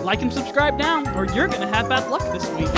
Like and subscribe now, or you're gonna have bad luck this week.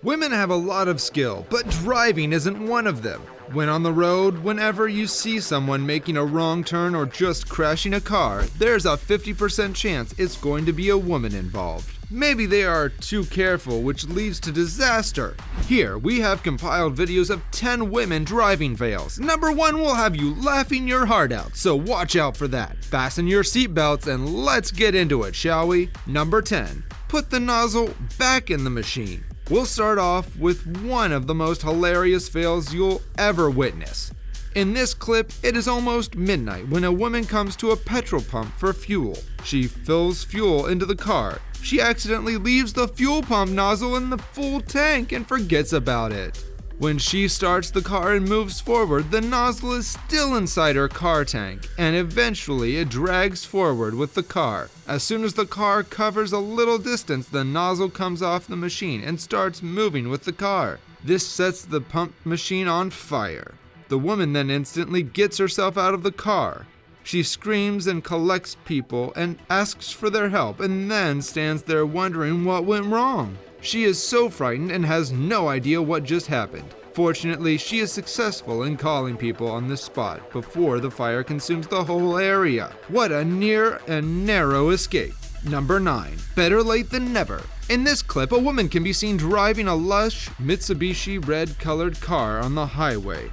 Women have a lot of skill, but driving isn't one of them. When on the road, whenever you see someone making a wrong turn or just crashing a car, there's a 50% chance it's going to be a woman involved. Maybe they are too careful, which leads to disaster. Here, we have compiled videos of 10 women driving fails. Number 1 will have you laughing your heart out, so watch out for that. Fasten your seatbelts and let's get into it, shall we? Number 10. Put the nozzle back in the machine. We'll start off with one of the most hilarious fails you'll ever witness. In this clip, it is almost midnight when a woman comes to a petrol pump for fuel. She fills fuel into the car. She accidentally leaves the fuel pump nozzle in the full tank and forgets about it. When she starts the car and moves forward, the nozzle is still inside her car tank, and eventually it drags forward with the car. As soon as the car covers a little distance, the nozzle comes off the machine and starts moving with the car. This sets the pump machine on fire. The woman then instantly gets herself out of the car. She screams and collects people and asks for their help, and then stands there wondering what went wrong. She is so frightened and has no idea what just happened. Fortunately, she is successful in calling people on the spot before the fire consumes the whole area. What a near and narrow escape. Number 9. Better late than never. In this clip, a woman can be seen driving a lush Mitsubishi red-colored car on the highway.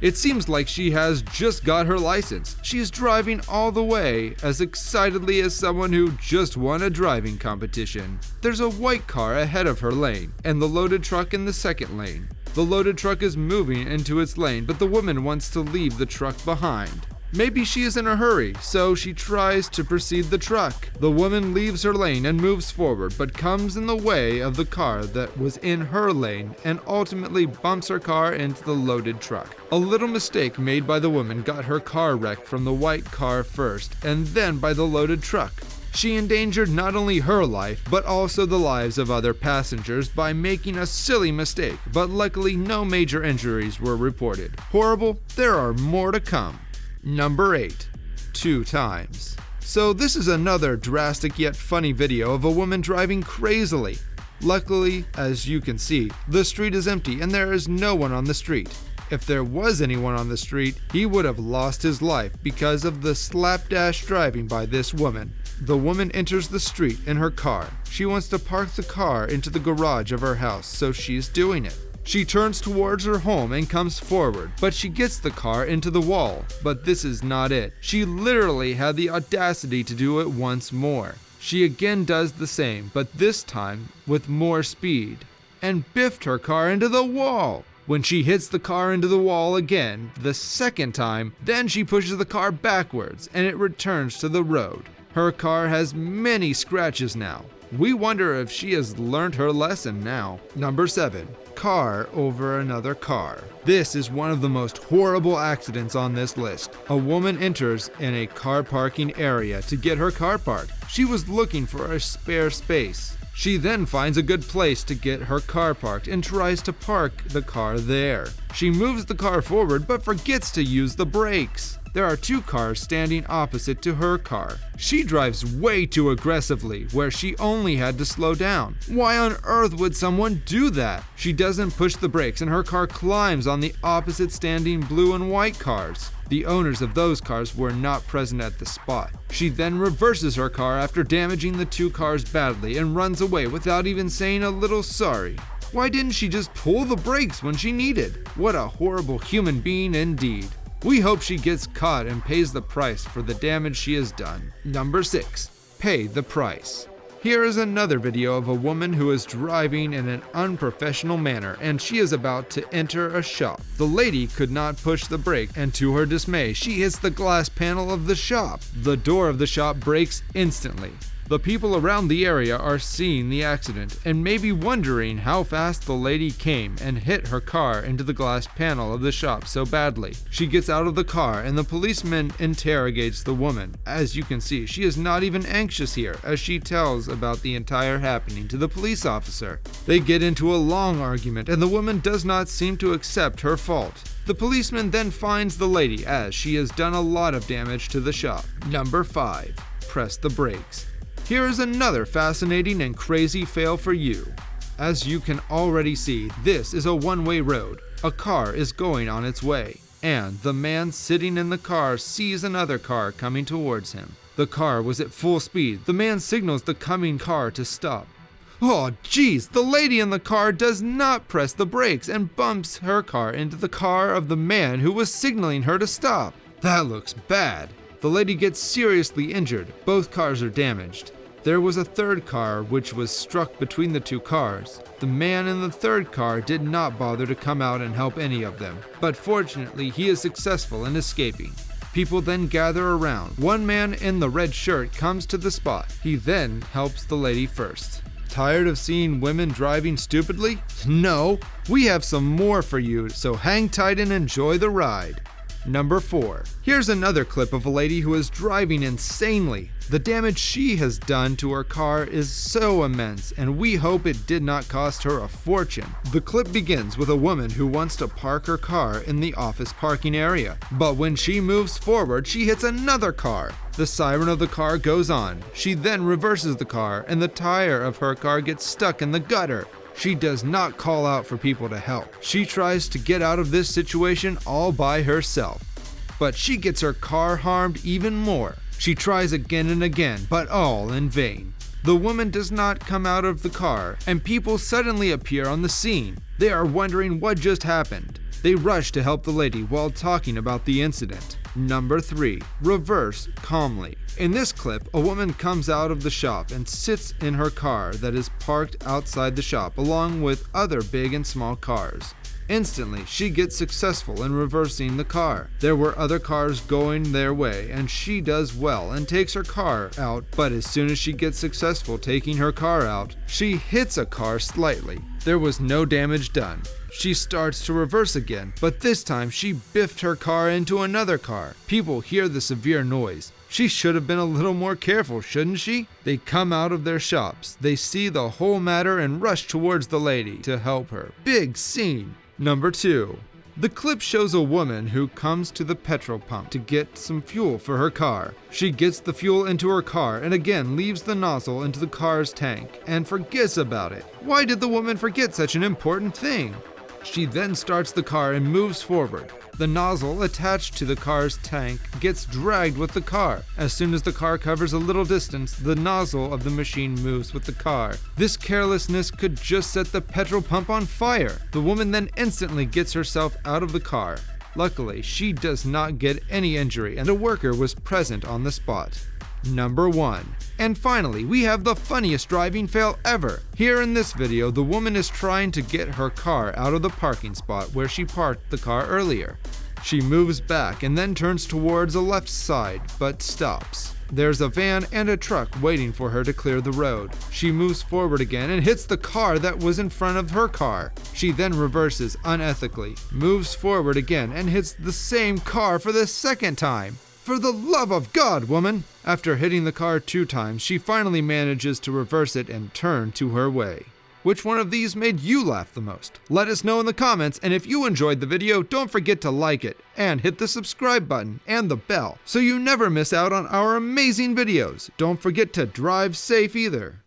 It seems like she has just got her license. She is driving all the way as excitedly as someone who just won a driving competition. There's a white car ahead of her lane, and the loaded truck in the second lane. The loaded truck is moving into its lane, but the woman wants to leave the truck behind. Maybe she is in a hurry, so she tries to precede the truck. The woman leaves her lane and moves forward, but comes in the way of the car that was in her lane and ultimately bumps her car into the loaded truck. A little mistake made by the woman got her car wrecked from the white car first, and then by the loaded truck. She endangered not only her life, but also the lives of other passengers by making a silly mistake, but luckily no major injuries were reported. Horrible? There are more to come. Number 8. 2 times. So this is another drastic yet funny video of a woman driving crazily. Luckily, as you can see, the street is empty and there is no one on the street. If there was anyone on the street, he would have lost his life because of the slapdash driving by this woman. The woman enters the street in her car. She wants to park the car into the garage of her house, so she's doing it. She turns towards her home and comes forward, but she gets the car into the wall. But this is not it. She literally had the audacity to do it once more. She again does the same, but this time with more speed, and biffed her car into the wall. When she hits the car into the wall again, the second time, then she pushes the car backwards and it returns to the road. Her car has many scratches now. We wonder if she has learned her lesson now. Number 7. Car over another car. This is one of the most horrible accidents on this list. A woman enters in a car parking area to get her car parked. She was looking for a spare space. She then finds a good place to get her car parked and tries to park the car there. She moves the car forward but forgets to use the brakes. There are 2 cars standing opposite to her car. She drives way too aggressively, where she only had to slow down. Why on earth would someone do that? She doesn't push the brakes and her car climbs on the opposite standing blue and white cars. The owners of those cars were not present at the spot. She then reverses her car after damaging the 2 cars badly and runs away without even saying a little sorry. Why didn't she just pull the brakes when she needed? What a horrible human being indeed. We hope she gets caught and pays the price for the damage she has done. Number 6. Pay the price. Here is another video of a woman who is driving in an unprofessional manner and she is about to enter a shop. The lady could not push the brake and to her dismay, she hits the glass panel of the shop. The door of the shop breaks instantly. The people around the area are seeing the accident and may be wondering how fast the lady came and hit her car into the glass panel of the shop so badly. She gets out of the car and the policeman interrogates the woman. As you can see, she is not even anxious here as she tells about the entire happening to the police officer. They get into a long argument and the woman does not seem to accept her fault. The policeman then finds the lady as she has done a lot of damage to the shop. Number 5. Press the brakes. Here is another fascinating and crazy fail for you. As you can already see, this is a one-way road. A car is going on its way, and the man sitting in the car sees another car coming towards him. The car was at full speed. The man signals the coming car to stop. Oh geez, the lady in the car does not press the brakes and bumps her car into the car of the man who was signaling her to stop. That looks bad. The lady gets seriously injured. Both cars are damaged. There was a third car which was struck between the two cars. The man in the third car did not bother to come out and help any of them, but fortunately he is successful in escaping. People then gather around. One man in the red shirt comes to the spot. He then helps the lady first. Tired of seeing women driving stupidly? No, we have some more for you, so hang tight and enjoy the ride. Number 4. Here's another clip of a lady who is driving insanely. The damage she has done to her car is so immense, and we hope it did not cost her a fortune. The clip begins with a woman who wants to park her car in the office parking area, but when she moves forward, she hits another car. The siren of the car goes on. She then reverses the car, and the tire of her car gets stuck in the gutter. She does not call out for people to help. She tries to get out of this situation all by herself. But she gets her car harmed even more. She tries again and again, but all in vain. The woman does not come out of the car, and people suddenly appear on the scene. They are wondering what just happened. They rush to help the lady while talking about the incident. Number 3. Reverse calmly. In this clip, a woman comes out of the shop and sits in her car that is parked outside the shop along with other big and small cars. Instantly, she gets successful in reversing the car. There were other cars going their way, and she does well and takes her car out, but as soon as she gets successful taking her car out, she hits a car slightly. There was no damage done. She starts to reverse again, but this time she biffed her car into another car. People hear the severe noise. She should have been a little more careful, shouldn't she? They come out of their shops. They see the whole matter and rush towards the lady to help her. Big scene. Number 2. The clip shows a woman who comes to the petrol pump to get some fuel for her car. She gets the fuel into her car and again leaves the nozzle into the car's tank and forgets about it. Why did the woman forget such an important thing? She then starts the car and moves forward. The nozzle attached to the car's tank gets dragged with the car. As soon as the car covers a little distance, the nozzle of the machine moves with the car. This carelessness could just set the petrol pump on fire. The woman then instantly gets herself out of the car. Luckily, she does not get any injury and a worker was present on the spot. Number 1. And finally, we have the funniest driving fail ever. Here in this video, the woman is trying to get her car out of the parking spot where she parked the car earlier. She moves back and then turns towards the left side, but stops. There's a van and a truck waiting for her to clear the road. She moves forward again and hits the car that was in front of her car. She then reverses unethically, moves forward again and hits the same car for the second time. For the love of God, woman! After hitting the car 2 times, she finally manages to reverse it and turn to her way. Which one of these made you laugh the most? Let us know in the comments, and if you enjoyed the video, don't forget to like it, and hit the subscribe button and the bell, so you never miss out on our amazing videos. Don't forget to drive safe either.